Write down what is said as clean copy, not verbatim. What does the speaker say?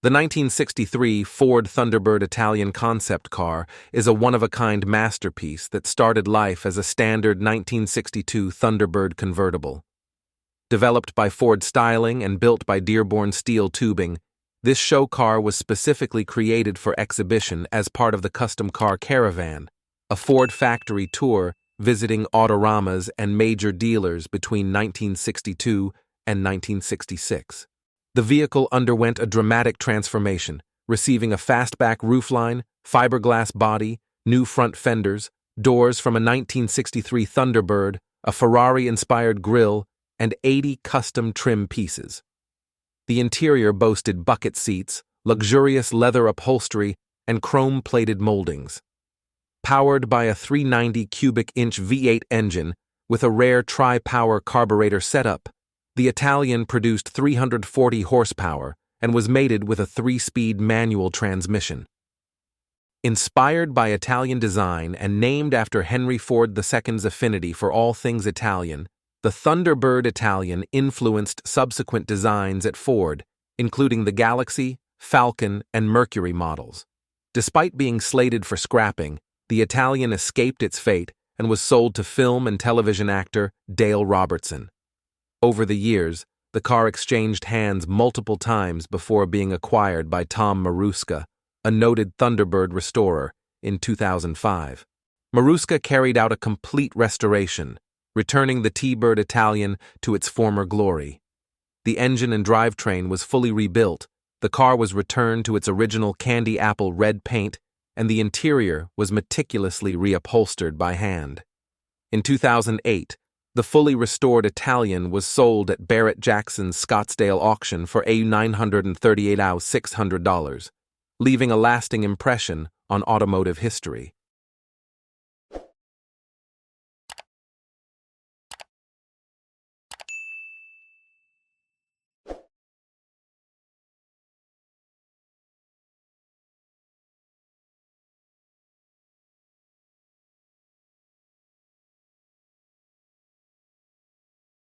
The 1963 Ford Thunderbird Italian concept car is a one-of-a-kind masterpiece that started life as a standard 1962 Thunderbird convertible. Developed by Ford Styling and built by Dearborn Steel Tubing, this show car was specifically created for exhibition as part of the Custom Car Caravan, a Ford factory tour visiting autoramas and major dealers between 1962 and 1966. The vehicle underwent a dramatic transformation, receiving a Fastback roofline, fiberglass body, new front fenders, doors from a 1963 Thunderbird, a Ferrari-inspired grille, and 80 custom trim pieces. The interior boasted bucket seats, luxurious leather upholstery, and chrome-plated moldings. Powered by a 390 cubic inch V8 engine with a rare tri-power carburetor setup, the Italian produced 340 horsepower and was mated with a 3-speed manual transmission. Inspired by Italian design and named after Henry Ford II's affinity for all things Italian, the Thunderbird Italien influenced subsequent designs at Ford, including the Galaxy, Falcon, and Mercury models. Despite being slated for scrapping, the Italien escaped its fate and was sold to film and television actor Dale Robertson. Over the years, the car exchanged hands multiple times before being acquired by Tom Maruska, a noted Thunderbird restorer, in 2005. Maruska carried out a complete restoration, returning the T-Bird Italien to its former glory. The engine and drivetrain was fully rebuilt, the car was returned to its original candy apple red paint, and the interior was meticulously reupholstered by hand. In 2008, the fully restored Italien was sold at Barrett-Jackson's Scottsdale auction for $938,600, leaving a lasting impression on automotive history.